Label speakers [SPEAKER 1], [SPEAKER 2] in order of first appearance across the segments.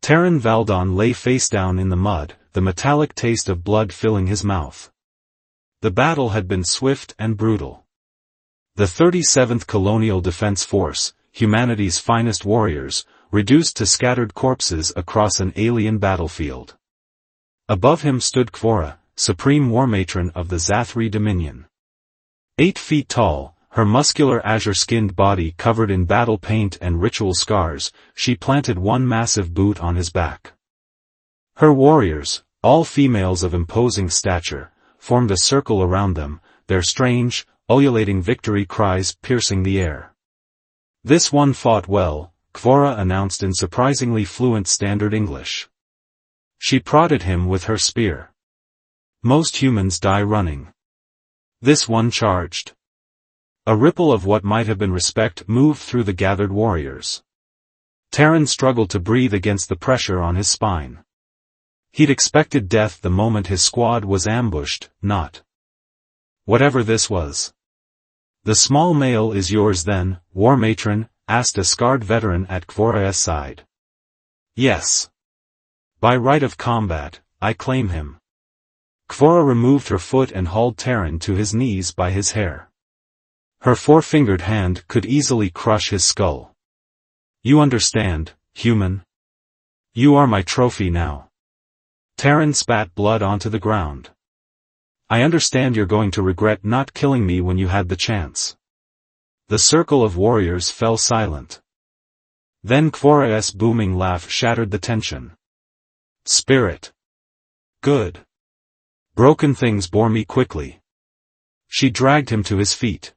[SPEAKER 1] Terran Valdon lay face down in the mud, the metallic taste of blood filling his mouth. The battle had been swift and brutal. The 37th Colonial Defense Force, humanity's finest warriors, reduced to scattered corpses across an alien battlefield. Above him stood Kvora, supreme war matron of the Zathri Dominion. 8 feet tall, her muscular azure-skinned body covered in battle paint and ritual scars, she planted one massive boot on his back. Her warriors, all females of imposing stature, formed a circle around them, their strange, ululating victory cries piercing the air. "This one fought well," Kvora announced in surprisingly fluent Standard English. She prodded him with her spear. "Most humans die running. This one charged." A ripple of what might have been respect moved through the gathered warriors. Terran struggled to breathe against the pressure on his spine. He'd expected death the moment his squad was ambushed, not whatever this was. "The small male is yours then, War Matron?" asked a scarred veteran at Kvora's side. "Yes. By right of combat, I claim him." Kvora removed her foot and hauled Terran to his knees by his hair. Her four-fingered hand could easily crush his skull. "You understand, human? You are my trophy now." Terran spat blood onto the ground. "I understand you're going to regret not killing me when you had the chance." The circle of warriors fell silent. Then Kvora's booming laugh shattered the tension. "Spirit. Good. Broken things bore me quickly." She dragged him to his feet.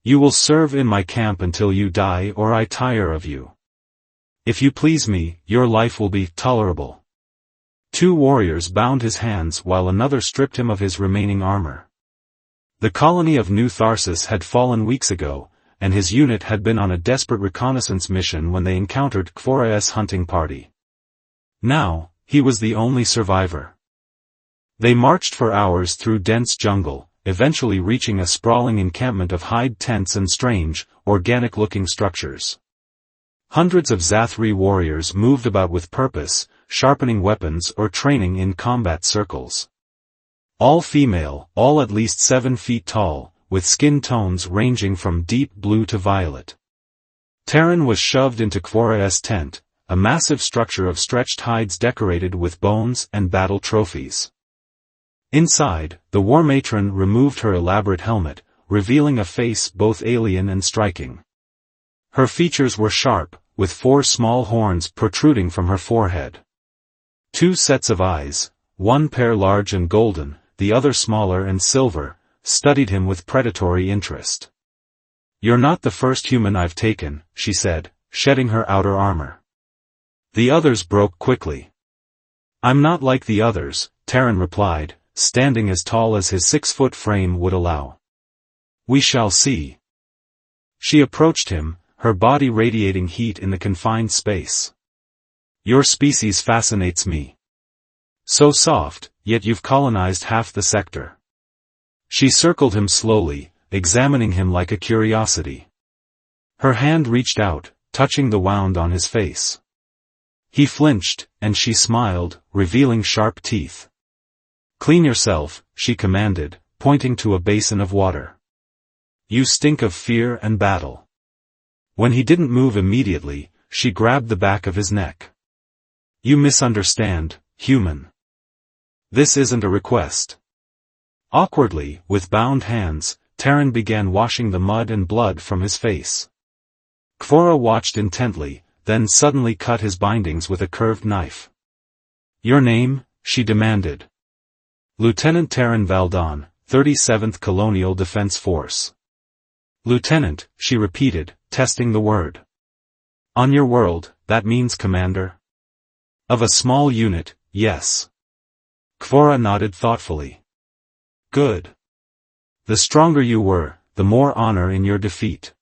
[SPEAKER 1] "You will serve in my camp until you die or I tire of you. If you please me, your life will be tolerable." 2 warriors bound his hands while another stripped him of his remaining armor. The colony of New Tharsis had fallen weeks ago, and his unit had been on a desperate reconnaissance mission when they encountered Kvora's hunting party. Now, he was the only survivor. They marched for hours through dense jungle, eventually reaching a sprawling encampment of hide tents and strange, organic-looking structures. Hundreds of Zathri warriors moved about with purpose, sharpening weapons or training in combat circles. All female, all at least 7 feet tall, with skin tones ranging from deep blue to violet. Terran was shoved into Kvora's tent, a massive structure of stretched hides decorated with bones and battle trophies. Inside, the war matron removed her elaborate helmet, revealing a face both alien and striking. Her features were sharp, with 4 small horns protruding from her forehead. 2 sets of eyes, one pair large and golden, the other smaller and silver, studied him with predatory interest. "You're not the first human I've taken," she said, shedding her outer armor. The others broke quickly. "I'm not like the others," Terran replied, standing as tall as his 6-foot frame would allow. "We shall see." She approached him, her body radiating heat in the confined space. "Your species fascinates me. So soft, yet you've colonized half the sector." She circled him slowly, examining him like a curiosity. Her hand reached out, touching the wound on his face. He flinched, and she smiled, revealing sharp teeth. "Clean yourself," she commanded, pointing to a basin of water. "You stink of fear and battle." When he didn't move immediately, she grabbed the back of his neck. "You misunderstand, human. This isn't a request." Awkwardly, with bound hands, Terran began washing the mud and blood from his face. Kvora watched intently, then suddenly cut his bindings with a curved knife. "Your name?" she demanded. "Lieutenant Terran Valdon, 37th Colonial Defense Force." "Lieutenant," she repeated, testing the word. "On your world, that means commander?" "Of a small unit, yes." Kvora nodded thoughtfully. "Good. The stronger you were, the more honor in your defeat."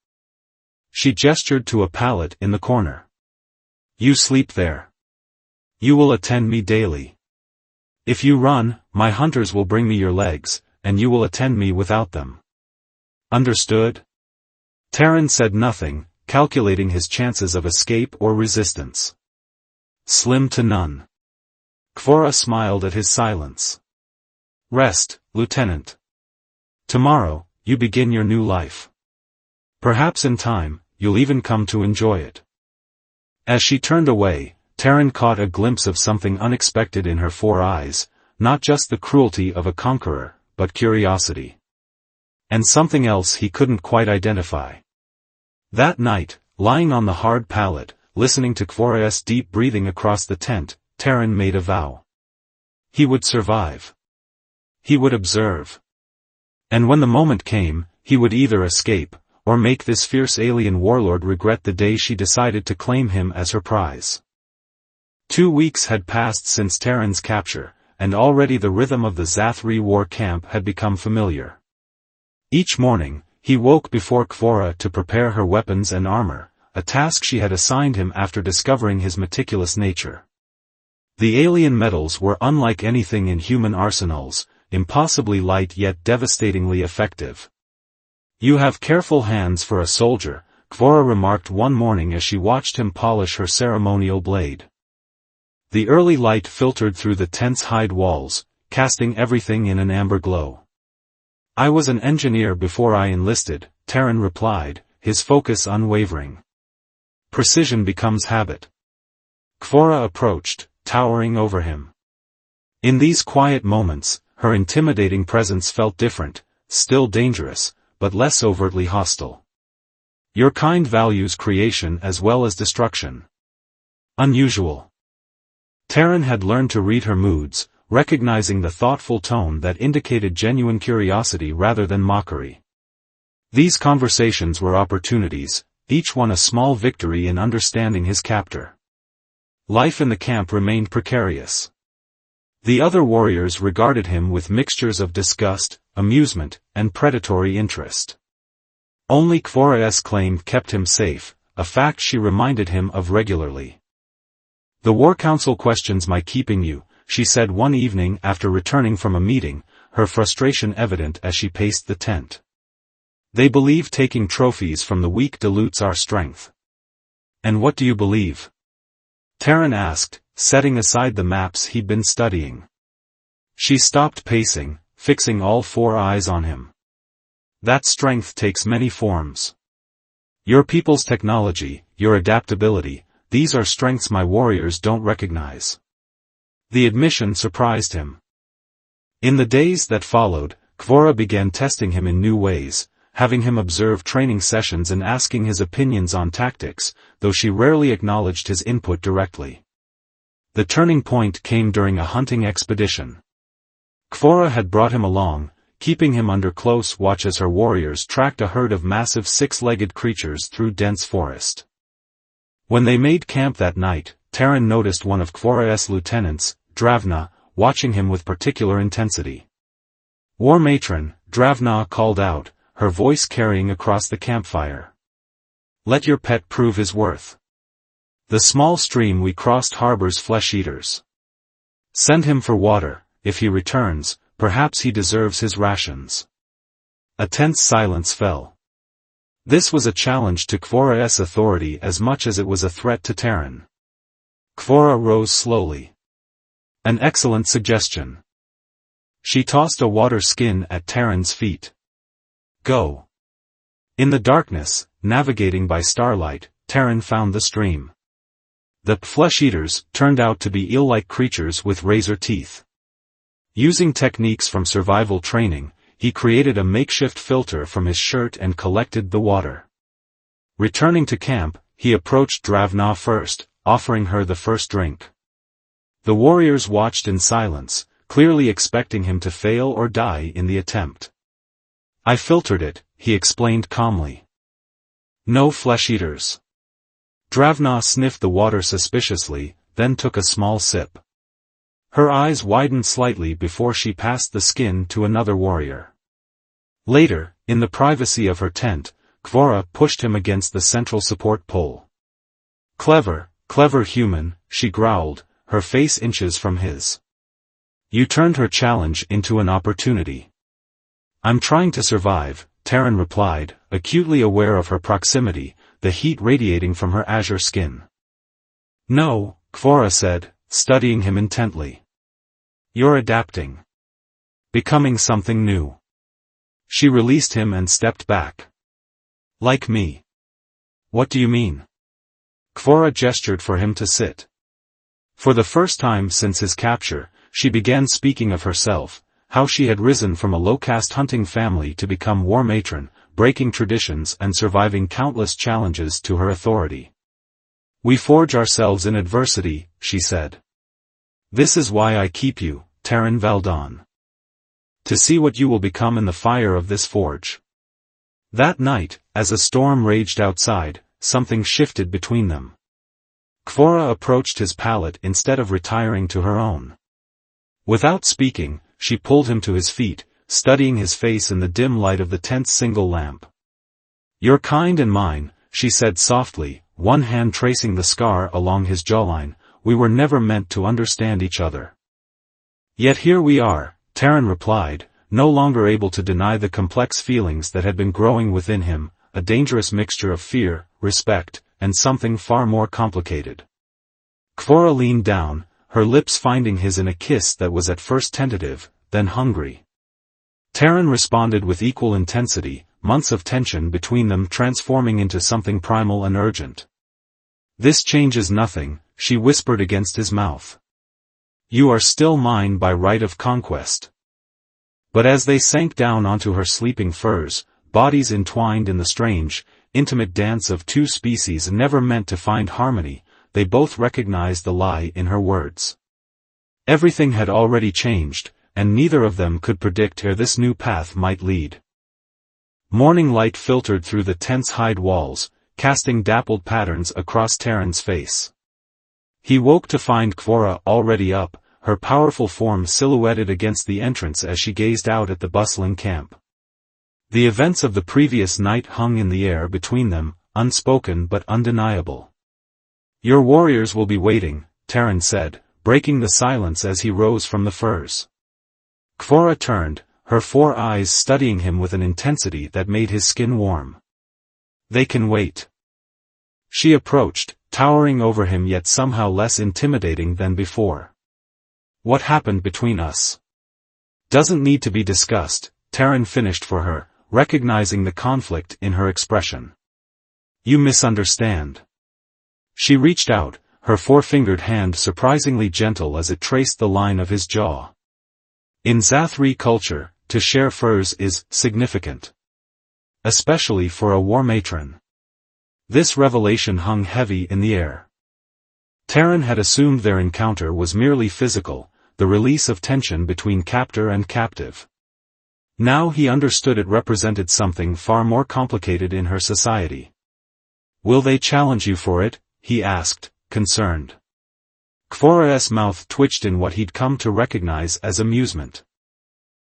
[SPEAKER 1] She gestured to a pallet in the corner. "You sleep there. You will attend me daily. If you run, my hunters will bring me your legs, and you will attend me without them. Understood?" Terran said nothing, calculating his chances of escape or resistance. Slim to none. Kvora smiled at his silence. Rest, Lieutenant. Tomorrow, you begin your new life. Perhaps in time, you'll even come to enjoy it. As she turned away, Terran caught a glimpse of something unexpected in her 4 eyes, not just the cruelty of a conqueror, but curiosity. And something else he couldn't quite identify. That night, lying on the hard pallet, listening to Kvora's deep breathing across the tent, Terran made a vow. He would survive. He would observe. And when the moment came, he would either escape, or make this fierce alien warlord regret the day she decided to claim him as her prize. 2 weeks had passed since Terran's capture, and already the rhythm of the Zathri war camp had become familiar. Each morning, he woke before Kvora to prepare her weapons and armor, a task she had assigned him after discovering his meticulous nature. The alien metals were unlike anything in human arsenals, impossibly light yet devastatingly effective. "You have careful hands for a soldier," Kvora remarked one morning as she watched him polish her ceremonial blade. The early light filtered through the tent's hide walls, casting everything in an amber glow. "I was an engineer before I enlisted," Terran replied, his focus unwavering. Precision becomes habit. Kvora approached, towering over him. In these quiet moments, her intimidating presence felt different, still dangerous, but less overtly hostile. "Your kind values creation as well as destruction." Unusual. Terran had learned to read her moods, recognizing the thoughtful tone that indicated genuine curiosity rather than mockery. These conversations were opportunities, each one a small victory in understanding his captor. Life in the camp remained precarious. The other warriors regarded him with mixtures of disgust, amusement, and predatory interest. Only Kvora's claim kept him safe, a fact she reminded him of regularly. "The War Council questions my keeping you," she said one evening after returning from a meeting, her frustration evident as she paced the tent. "They believe taking trophies from the weak dilutes our strength." "And what do you believe?" Terran asked, setting aside the maps he'd been studying. She stopped pacing, fixing all 4 eyes on him. "That strength takes many forms. Your people's technology, your adaptability, these are strengths my warriors don't recognize." The admission surprised him. In the days that followed, Kvora began testing him in new ways, having him observe training sessions and asking his opinions on tactics, though she rarely acknowledged his input directly. The turning point came during a hunting expedition. Kvora had brought him along, keeping him under close watch as her warriors tracked a herd of massive 6-legged creatures through dense forest. When they made camp that night, Terran noticed one of Kvora's lieutenants, Dravna, watching him with particular intensity. "War Matron," Dravna called out, her voice carrying across the campfire. "Let your pet prove his worth. The small stream we crossed harbors flesh-eaters. Send him for water. If he returns, perhaps he deserves his rations." A tense silence fell. This was a challenge to Kvora's authority as much as it was a threat to Terran. Kvora rose slowly. "An excellent suggestion." She tossed a water skin at Terran's feet. "Go." In the darkness, navigating by starlight, Terran found the stream. The flesh-eaters turned out to be eel-like creatures with razor teeth. Using techniques from survival training, he created a makeshift filter from his shirt and collected the water. Returning to camp, he approached Dravna first, offering her the first drink. The warriors watched in silence, clearly expecting him to fail or die in the attempt. "I filtered it," he explained calmly. "No flesh-eaters." Dravna sniffed the water suspiciously, then took a small sip. Her eyes widened slightly before she passed the skin to another warrior. Later, in the privacy of her tent, Kvora pushed him against the central support pole. "Clever, clever human," she growled, her face inches from his. "You turned her challenge into an opportunity." "I'm trying to survive," Terran replied, acutely aware of her proximity, the heat radiating from her azure skin. "No," Kvora said, studying him intently. You're adapting. Becoming something new. She released him and stepped back. Like me. What do you mean? Kvora gestured for him to sit. For the first time since his capture, she began speaking of herself, how she had risen from a low-caste hunting family to become war matron, breaking traditions and surviving countless challenges to her authority. We forge ourselves in adversity, she said. This is why I keep you, Terran Valdon. To see what you will become in the fire of this forge. That night, as a storm raged outside, something shifted between them. Kvora approached his pallet instead of retiring to her own. Without speaking, she pulled him to his feet, studying his face in the dim light of the tent's single lamp. Your kind and mine, she said softly, one hand tracing the scar along his jawline, we were never meant to understand each other. Yet here we are, Terran replied, no longer able to deny the complex feelings that had been growing within him, a dangerous mixture of fear, respect, and something far more complicated. Kvora leaned down, her lips finding his in a kiss that was at first tentative, then hungry. Terran responded with equal intensity, months of tension between them transforming into something primal and urgent. This changes nothing, she whispered against his mouth. You are still mine by right of conquest. But as they sank down onto her sleeping furs, bodies entwined in the strange, intimate dance of two species never meant to find harmony, they both recognized the lie in her words. Everything had already changed, and neither of them could predict where this new path might lead. Morning light filtered through the tent's hide walls, casting dappled patterns across Terran's face. He woke to find Kvora already up, her powerful form silhouetted against the entrance as she gazed out at the bustling camp. The events of the previous night hung in the air between them, unspoken but undeniable. Your warriors will be waiting, Terran said, breaking the silence as he rose from the furs. Kvora turned, her 4 eyes studying him with an intensity that made his skin warm. They can wait. She approached, towering over him yet somehow less intimidating than before. What happened between us? Doesn't need to be discussed, Terran finished for her, recognizing the conflict in her expression. You misunderstand. She reached out, her 4-fingered hand surprisingly gentle as it traced the line of his jaw. In Zathri culture, to share furs is significant. Especially for a war matron. This revelation hung heavy in the air. Terran had assumed their encounter was merely physical, the release of tension between captor and captive. Now he understood it represented something far more complicated in her society. Will they challenge you for it? He asked, concerned. Kvora's mouth twitched in what he'd come to recognize as amusement.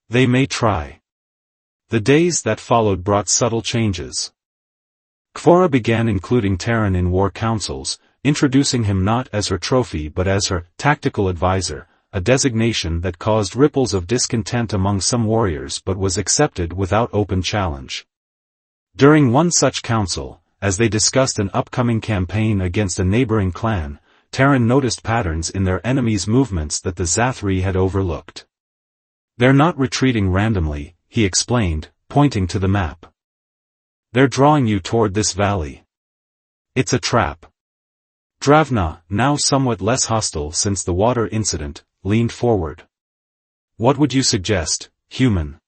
[SPEAKER 1] They may try. The days that followed brought subtle changes. Kvora began including Terran in war councils, introducing him not as her trophy but as her tactical advisor, a designation that caused ripples of discontent among some warriors but was accepted without open challenge. During one such council, as they discussed an upcoming campaign against a neighboring clan, Terran noticed patterns in their enemies' movements that the Zathri had overlooked. They're not retreating randomly, he explained, pointing to the map. They're drawing you toward this valley. It's a trap. Dravna, now somewhat less hostile since the water incident, leaned forward. What would you suggest, human?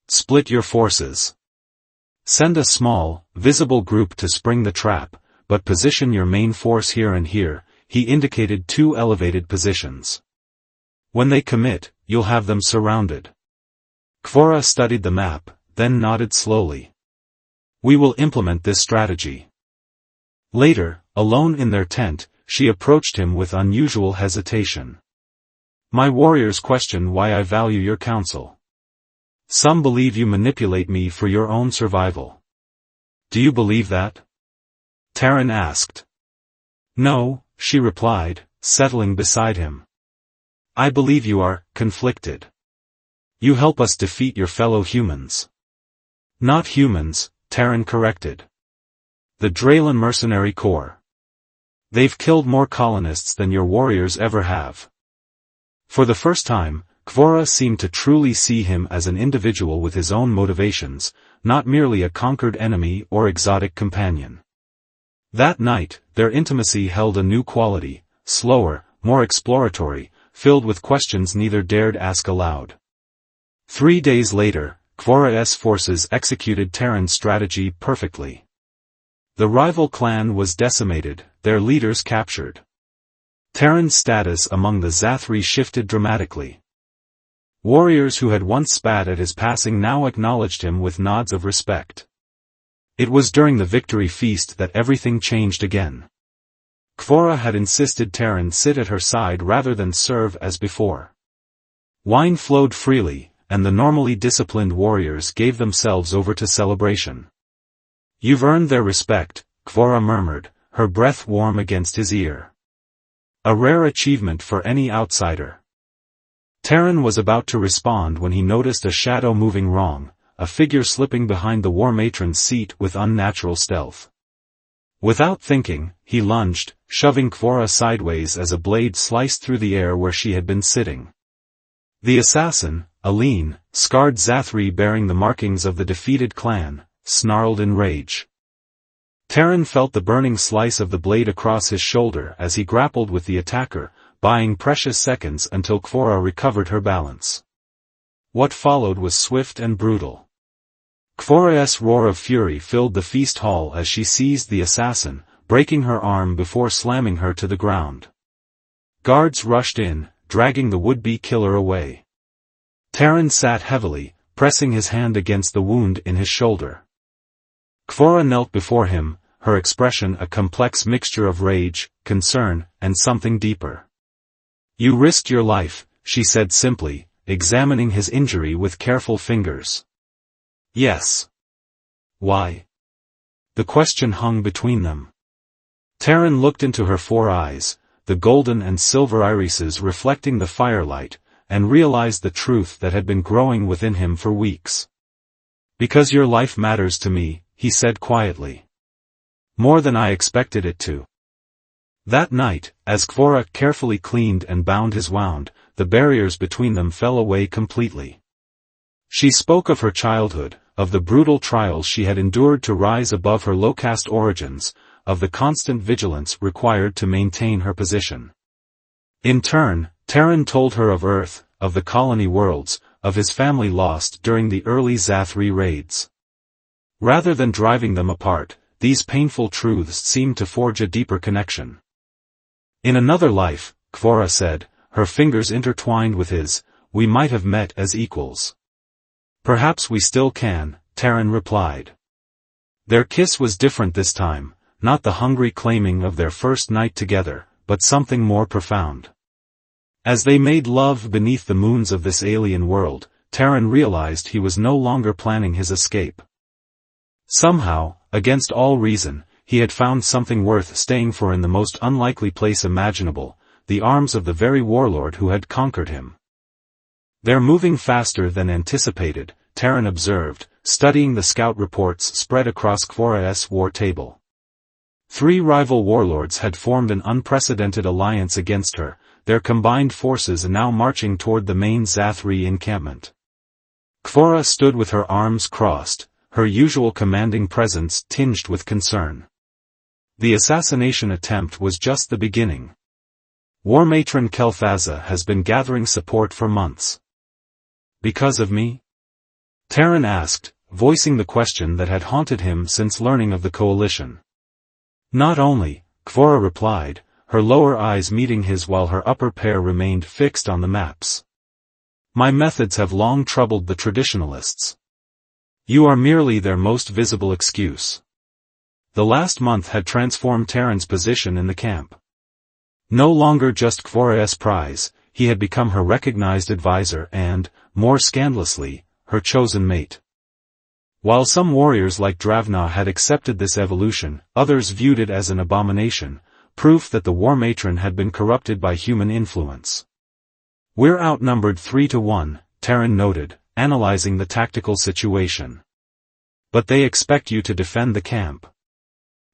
[SPEAKER 1] Split your forces. Send a small, visible group to spring the trap, but position your main force here and here, he indicated 2 elevated positions. When they commit, you'll have them surrounded. Kvora studied the map, then nodded slowly. We will implement this strategy. Later, alone in their tent, she approached him with unusual hesitation. My warriors question why I value your counsel. Some believe you manipulate me for your own survival. Do you believe that? Terran asked. No, she replied, settling beside him. I believe you are conflicted. You help us defeat your fellow humans. Not humans, Terran corrected. The Draylan Mercenary Corps. They've killed more colonists than your warriors ever have. For the first time, Kvora seemed to truly see him as an individual with his own motivations, not merely a conquered enemy or exotic companion. That night, their intimacy held a new quality, slower, more exploratory, filled with questions neither dared ask aloud. 3 days later, Kvora's forces executed Terran's strategy perfectly. The rival clan was decimated, their leaders captured. Terran's status among the Zathri shifted dramatically. Warriors who had once spat at his passing now acknowledged him with nods of respect. It was during the victory feast that everything changed again. Kvora had insisted Terran sit at her side rather than serve as before. Wine flowed freely, and the normally disciplined warriors gave themselves over to celebration. "You've earned their respect," Kvora murmured, her breath warm against his ear. A rare achievement for any outsider. Terran was about to respond when he noticed a shadow moving wrong, a figure slipping behind the war matron's seat with unnatural stealth. Without thinking, he lunged, shoving Kvora sideways as a blade sliced through the air where she had been sitting. The assassin, a lean, scarred Zathri bearing the markings of the defeated clan, snarled in rage. Terran felt the burning slice of the blade across his shoulder as he grappled with the attacker, buying precious seconds until Kvora recovered her balance. What followed was swift and brutal. Kvora's roar of fury filled the feast hall as she seized the assassin, breaking her arm before slamming her to the ground. Guards rushed in, dragging the would-be killer away. Terran sat heavily, pressing his hand against the wound in his shoulder. Kvora knelt before him, her expression a complex mixture of rage, concern, and something deeper. "You risked your life," she said simply, examining his injury with careful fingers. "Yes." "Why?" The question hung between them. Terran looked into her 4 eyes, the golden and silver irises reflecting the firelight, and realized the truth that had been growing within him for weeks. "Because your life matters to me," he said quietly. "More than I expected it to." That night, as Kvora carefully cleaned and bound his wound, the barriers between them fell away completely. She spoke of her childhood, of the brutal trials she had endured to rise above her low-caste origins, of the constant vigilance required to maintain her position. In turn, Terran told her of Earth, of the colony worlds, of his family lost during the early Zathri raids. Rather than driving them apart, these painful truths seemed to forge a deeper connection. "In another life," Kvora said, her fingers intertwined with his, "we might have met as equals." "Perhaps we still can," Terran replied. Their kiss was different this time, not the hungry claiming of their first night together, but something more profound. As they made love beneath the moons of this alien world, Terran realized he was no longer planning his escape. Somehow, against all reason, he had found something worth staying for in the most unlikely place imaginable, the arms of the very warlord who had conquered him. "They're moving faster than anticipated," Terran observed, studying the scout reports spread across Kvora's war table. 3 rival warlords had formed an unprecedented alliance against her, their combined forces now marching toward the main Zathri encampment. Kvora stood with her arms crossed, her usual commanding presence tinged with concern. The assassination attempt was just the beginning. War Matron Kel'Thuzza has been gathering support for months. "Because of me?" Terran asked, voicing the question that had haunted him since learning of the coalition. "Not only," Kvora replied, her lower eyes meeting his while her upper pair remained fixed on the maps. "My methods have long troubled the traditionalists. You are merely their most visible excuse." The last month had transformed Terran's position in the camp. No longer just Kvora's prize, he had become her recognized advisor and, more scandalously, her chosen mate. While some warriors like Dravna had accepted this evolution, others viewed it as an abomination, proof that the war matron had been corrupted by human influence. "We're outnumbered 3-1, Terran noted, analyzing the tactical situation. "But they expect you to defend the camp."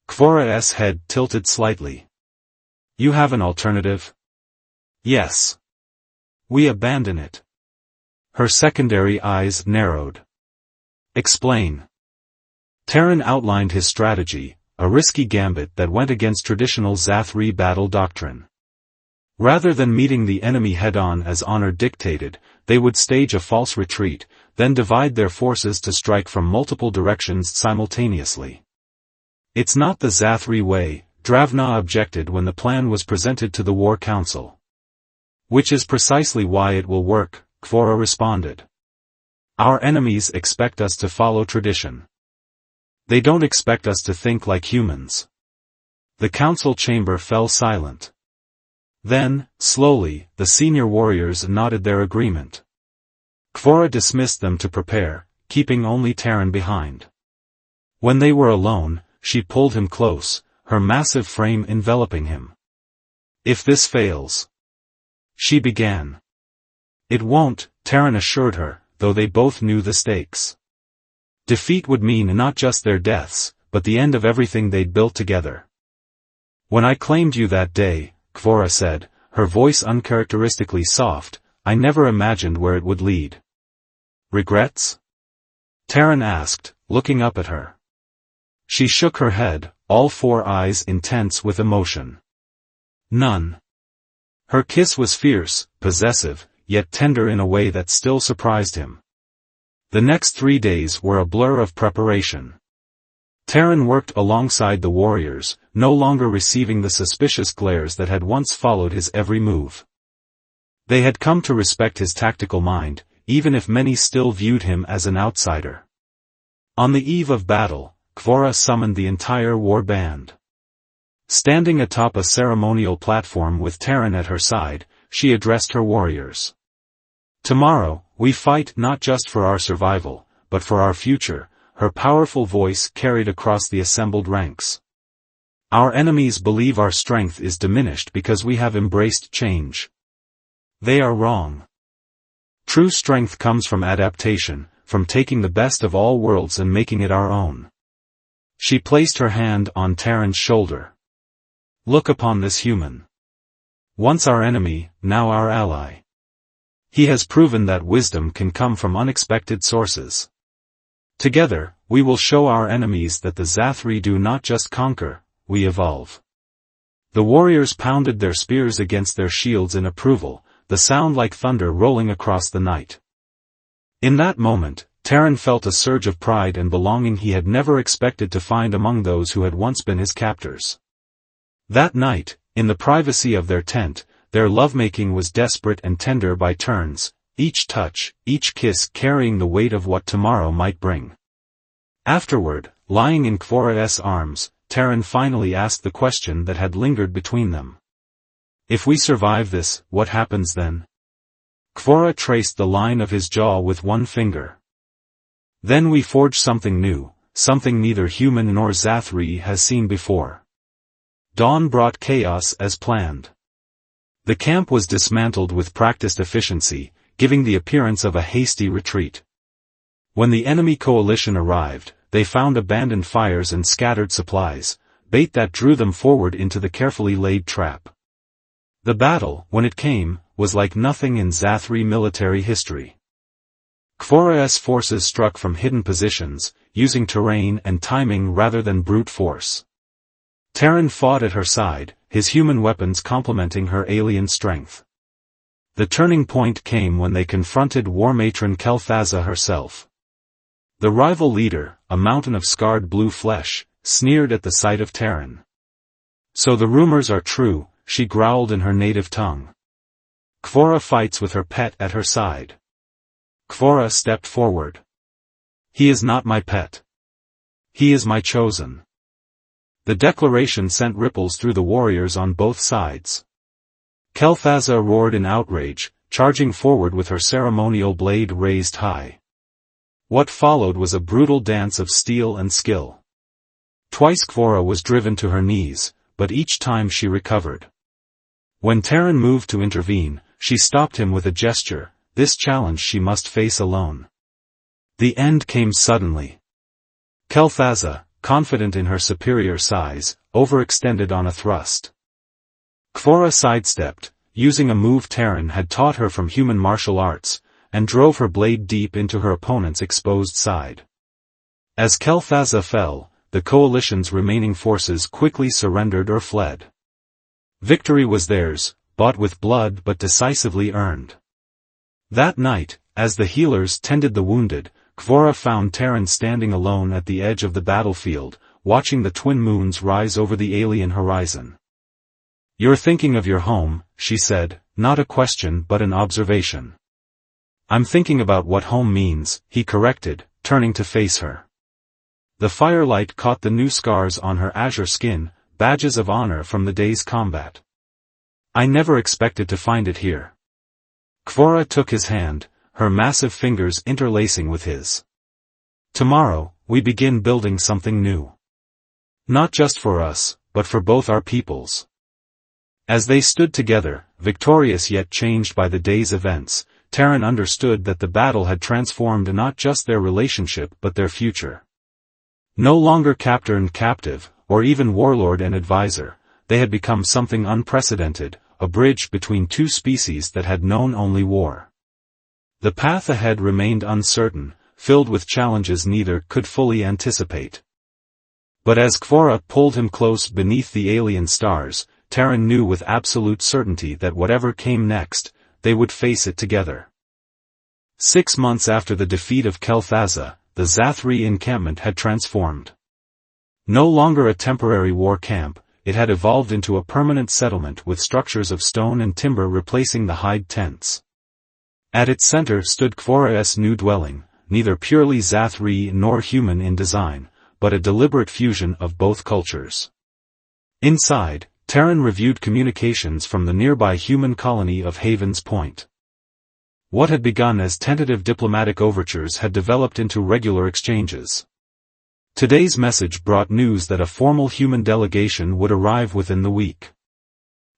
[SPEAKER 1] Kvora's head tilted slightly. You have an alternative? Yes. We abandon it. Her secondary eyes narrowed. Explain. Terran outlined his strategy, a risky gambit that went against traditional Zathri battle doctrine. Rather than meeting the enemy head-on as honor dictated, they would stage a false retreat, then divide their forces to strike from multiple directions simultaneously. It's not the Zathri way, Dravna objected when the plan was presented to the War Council. Which is precisely why it will work, Kvora responded. Our enemies expect us to follow tradition. They don't expect us to think like humans. The council chamber fell silent. Then, slowly, the senior warriors nodded their agreement. Kvora dismissed them to prepare, keeping only Terran behind. When they were alone, she pulled him close, her massive frame enveloping him. If this fails, she began. It won't, Terran assured her, though they both knew the stakes. Defeat would mean not just their deaths, but the end of everything they'd built together. When I claimed you that day, Kvora said, her voice uncharacteristically soft, I never imagined where it would lead. Regrets? Terran asked, looking up at her. She shook her head, all four eyes intense with emotion. None. Her kiss was fierce, possessive, yet tender in a way that still surprised him. The next 3 days were a blur of preparation. Terran worked alongside the warriors, no longer receiving the suspicious glares that had once followed his every move. They had come to respect his tactical mind, even if many still viewed him as an outsider. On the eve of battle, Kvora summoned the entire war band. Standing atop a ceremonial platform with Terran at her side, she addressed her warriors. Tomorrow, we fight not just for our survival, but for our future, her powerful voice carried across the assembled ranks. Our enemies believe our strength is diminished because we have embraced change. They are wrong. True strength comes from adaptation, from taking the best of all worlds and making it our own. She placed her hand on Terran's shoulder. Look upon this human. Once our enemy, now our ally. He has proven that wisdom can come from unexpected sources. Together, we will show our enemies that the Zathri do not just conquer, we evolve. The warriors pounded their spears against their shields in approval, the sound like thunder rolling across the night. In that moment, Terran felt a surge of pride and belonging he had never expected to find among those who had once been his captors. That night, in the privacy of their tent, their lovemaking was desperate and tender by turns, each touch, each kiss carrying the weight of what tomorrow might bring. Afterward, lying in Kvora's arms, Terran finally asked the question that had lingered between them. If we survive this, what happens then? Kvora traced the line of his jaw with one finger. Then we forge something new, something neither human nor Zathri has seen before. Dawn brought chaos as planned. The camp was dismantled with practiced efficiency, giving the appearance of a hasty retreat. When the enemy coalition arrived, they found abandoned fires and scattered supplies, bait that drew them forward into the carefully laid trap. The battle, when it came, was like nothing in Zathri military history. Kvora's forces struck from hidden positions, using terrain and timing rather than brute force. Terran fought at her side, his human weapons complementing her alien strength. The turning point came when they confronted War Matron Kel'Thuzza herself. The rival leader, a mountain of scarred blue flesh, sneered at the sight of Terran. So the rumors are true, she growled in her native tongue. Kvora fights with her pet at her side. Kvora stepped forward. He is not my pet. He is my chosen. The declaration sent ripples through the warriors on both sides. Kel'Thuzza roared in outrage, charging forward with her ceremonial blade raised high. What followed was a brutal dance of steel and skill. Twice Kvora was driven to her knees, but each time she recovered. When Terran moved to intervene, she stopped him with a gesture, this challenge she must face alone. The end came suddenly. Kel'Thuzza, confident in her superior size, overextended on a thrust. Kvora sidestepped, using a move Terran had taught her from human martial arts, and drove her blade deep into her opponent's exposed side. As Kel'Thuzza fell, the Coalition's remaining forces quickly surrendered or fled. Victory was theirs, bought with blood but decisively earned. That night, as the healers tended the wounded, Kvora found Terran standing alone at the edge of the battlefield, watching the twin moons rise over the alien horizon. "You're thinking of your home," she said, not a question but an observation. "I'm thinking about what home means," he corrected, turning to face her. The firelight caught the new scars on her azure skin, badges of honor from the day's combat. "I never expected to find it here." Kvora took his hand, her massive fingers interlacing with his. "Tomorrow, we begin building something new. Not just for us, but for both our peoples." As they stood together, victorious yet changed by the day's events, Terran understood that the battle had transformed not just their relationship but their future. No longer captor and captive, or even warlord and advisor, they had become something unprecedented, a bridge between two species that had known only war. The path ahead remained uncertain, filled with challenges neither could fully anticipate. But as Kvora pulled him close beneath the alien stars, Terran knew with absolute certainty that whatever came next, they would face it together. 6 months after the defeat of Kel'Thuzza, the Zathri encampment had transformed. No longer a temporary war camp, it had evolved into a permanent settlement with structures of stone and timber replacing the hide tents. At its center stood Kvora's new dwelling, neither purely Zathri nor human in design, but a deliberate fusion of both cultures. Inside, Terran reviewed communications from the nearby human colony of Haven's Point. What had begun as tentative diplomatic overtures had developed into regular exchanges. Today's message brought news that a formal human delegation would arrive within the week.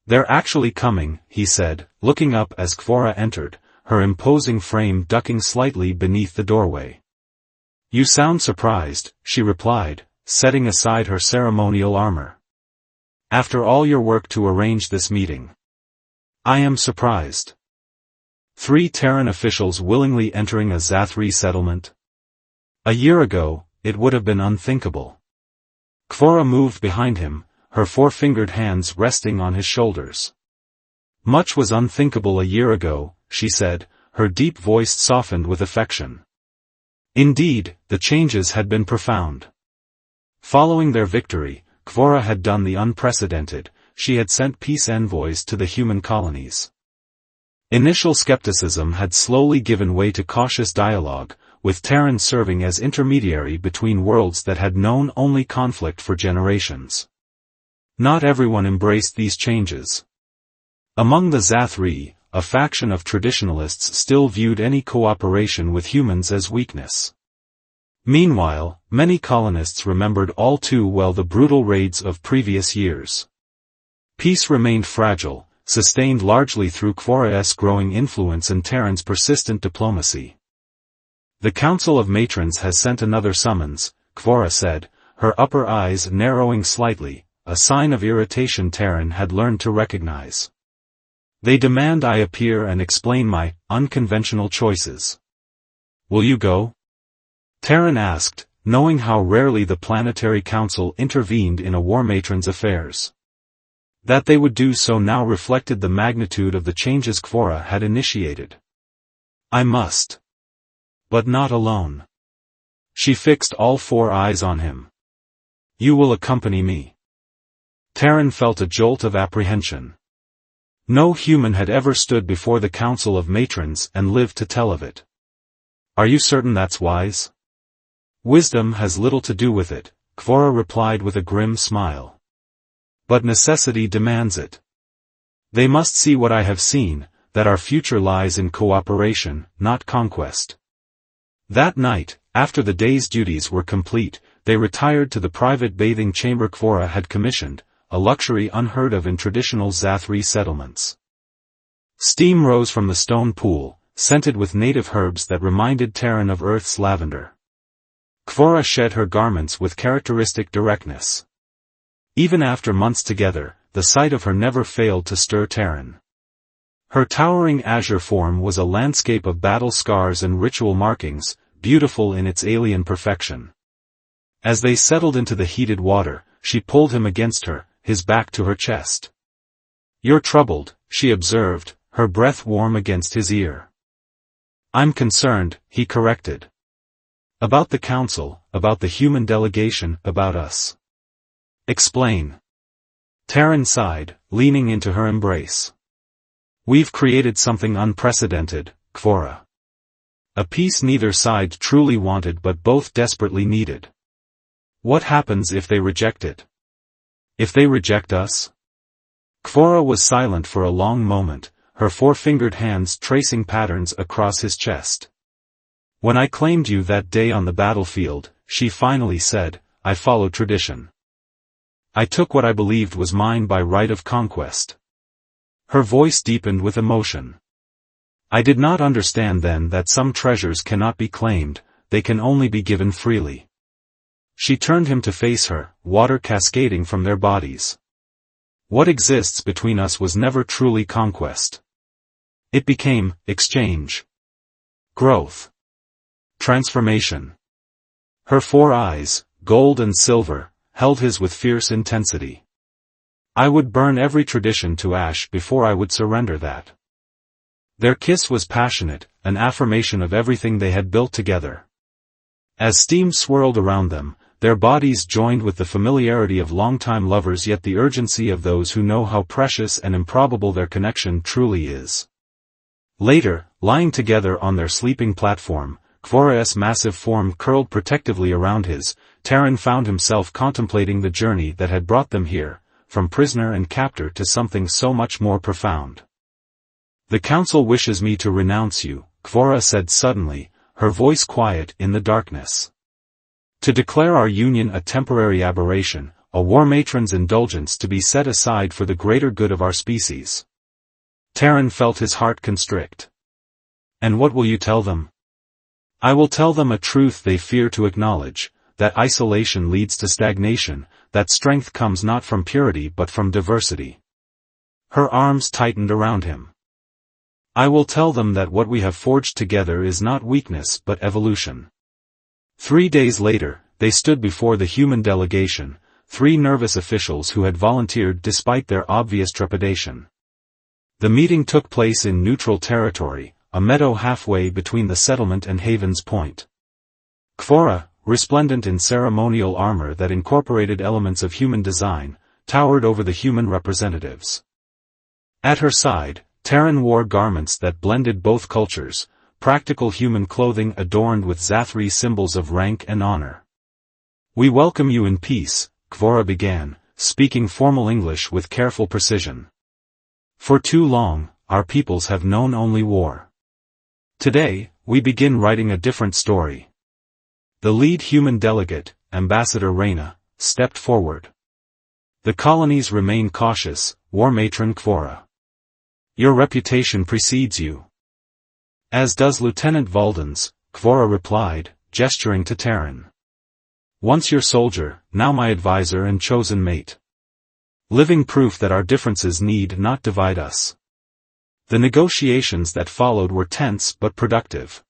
[SPEAKER 1] "They're actually coming," he said, looking up as Kvora entered, her imposing frame ducking slightly beneath the doorway. "You sound surprised," she replied, setting aside her ceremonial armor. "After all your work to arrange this meeting." "I am surprised." 3 Terran officials willingly entering a Zathri settlement? A year ago, it would have been unthinkable. Kvora moved behind him, her 4-fingered hands resting on his shoulders. "Much was unthinkable a year ago," she said, her deep voice softened with affection. Indeed, the changes had been profound. Following their victory, Kvora had done the unprecedented, she had sent peace envoys to the human colonies. Initial skepticism had slowly given way to cautious dialogue, with Terran serving as intermediary between worlds that had known only conflict for generations. Not everyone embraced these changes. Among the Zathri, a faction of traditionalists still viewed any cooperation with humans as weakness. Meanwhile, many colonists remembered all too well the brutal raids of previous years. Peace remained fragile, sustained largely through Kvora's growing influence and Terran's persistent diplomacy. "The Council of Matrons has sent another summons," Kvora said, her upper eyes narrowing slightly, a sign of irritation Terran had learned to recognize. "They demand I appear and explain my unconventional choices. Will you go?" Terran asked, knowing how rarely the Planetary Council intervened in a war matron's affairs. That they would do so now reflected the magnitude of the changes Kvora had initiated. "I must. But not alone." She fixed all 4 eyes on him. "You will accompany me." Terran felt a jolt of apprehension. No human had ever stood before the Council of Matrons and lived to tell of it. "Are you certain that's wise?" "Wisdom has little to do with it," Kvora replied with a grim smile. "But necessity demands it. They must see what I have seen, that our future lies in cooperation, not conquest." That night, after the day's duties were complete, they retired to the private bathing chamber Kvora had commissioned, a luxury unheard of in traditional Zathri settlements. Steam rose from the stone pool, scented with native herbs that reminded Terran of Earth's lavender. Kvora shed her garments with characteristic directness. Even after months together, the sight of her never failed to stir Terran. Her towering azure form was a landscape of battle scars and ritual markings, beautiful in its alien perfection. As they settled into the heated water, she pulled him against her, his back to her chest. "You're troubled," she observed, her breath warm against his ear. "I'm concerned," he corrected. "About the council, about the human delegation, about us." "Explain." Terran sighed, leaning into her embrace. "We've created something unprecedented, Kvora. A peace neither side truly wanted but both desperately needed. What happens if they reject it? If they reject us?" Kvora was silent for a long moment, her four-fingered hands tracing patterns across his chest. "When I claimed you that day on the battlefield," she finally said, "I followed tradition. I took what I believed was mine by right of conquest." Her voice deepened with emotion. "I did not understand then that some treasures cannot be claimed, they can only be given freely." She turned him to face her, water cascading from their bodies. "What exists between us was never truly conquest. It became exchange. Growth. Transformation." Her four eyes, gold and silver, held his with fierce intensity. "I would burn every tradition to ash before I would surrender that." Their kiss was passionate, an affirmation of everything they had built together. As steam swirled around them, their bodies joined with the familiarity of longtime lovers yet the urgency of those who know how precious and improbable their connection truly is. Later, lying together on their sleeping platform, Kvora's massive form curled protectively around his, Terran found himself contemplating the journey that had brought them here, from prisoner and captor to something so much more profound. "The Council wishes me to renounce you," Kvora said suddenly, her voice quiet in the darkness. "To declare our union a temporary aberration, a war matron's indulgence to be set aside for the greater good of our species." Terran felt his heart constrict. "And what will you tell them?" "I will tell them a truth they fear to acknowledge, that isolation leads to stagnation, that strength comes not from purity but from diversity." Her arms tightened around him. "I will tell them that what we have forged together is not weakness but evolution." 3 days later, they stood before the human delegation, 3 nervous officials who had volunteered despite their obvious trepidation. The meeting took place in neutral territory, a meadow halfway between the settlement and Haven's Point. Kvora, resplendent in ceremonial armor that incorporated elements of human design, towered over the human representatives. At her side, Terran wore garments that blended both cultures, practical human clothing adorned with Zathri symbols of rank and honor. "We welcome you in peace," Kvora began, speaking formal English with careful precision. "For too long, our peoples have known only war. Today, we begin writing a different story." The lead human delegate, Ambassador Reyna, stepped forward. "The colonies remain cautious, War Matron Kvora. Your reputation precedes you." "As does Lieutenant Valden's," Kvora replied, gesturing to Terran. "Once your soldier, now my advisor and chosen mate. Living proof that our differences need not divide us." The negotiations that followed were tense but productive.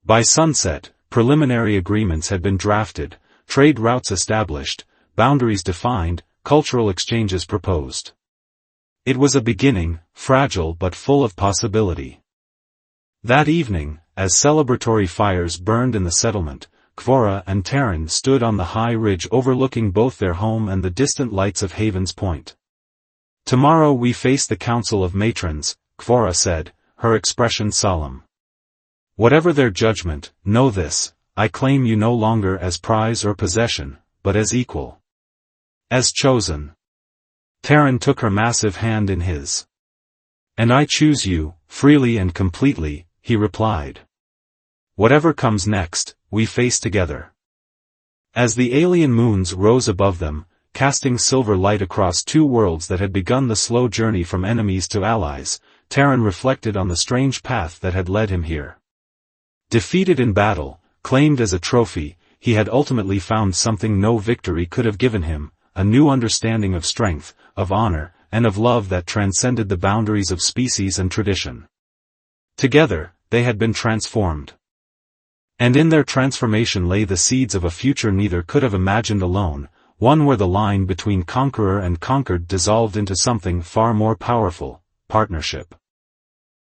[SPEAKER 1] By sunset, preliminary agreements had been drafted, trade routes established, boundaries defined, cultural exchanges proposed. It was a beginning, fragile but full of possibility. That evening, as celebratory fires burned in the settlement, Kvora and Terran stood on the high ridge overlooking both their home and the distant lights of Haven's Point. "Tomorrow we face the Council of Matrons," Kvora said, her expression solemn. "Whatever their judgment, know this, I claim you no longer as prize or possession, but as equal. As chosen." Terran took her massive hand in his. "And I choose you, freely and completely," he replied. "Whatever comes next, we face together." As the alien moons rose above them, casting silver light across 2 worlds that had begun the slow journey from enemies to allies, Terran reflected on the strange path that had led him here. Defeated in battle, claimed as a trophy, he had ultimately found something no victory could have given him, a new understanding of strength, of honor, and of love that transcended the boundaries of species and tradition. Together, they had been transformed. And in their transformation lay the seeds of a future neither could have imagined alone, one where the line between conqueror and conquered dissolved into something far more powerful: partnership.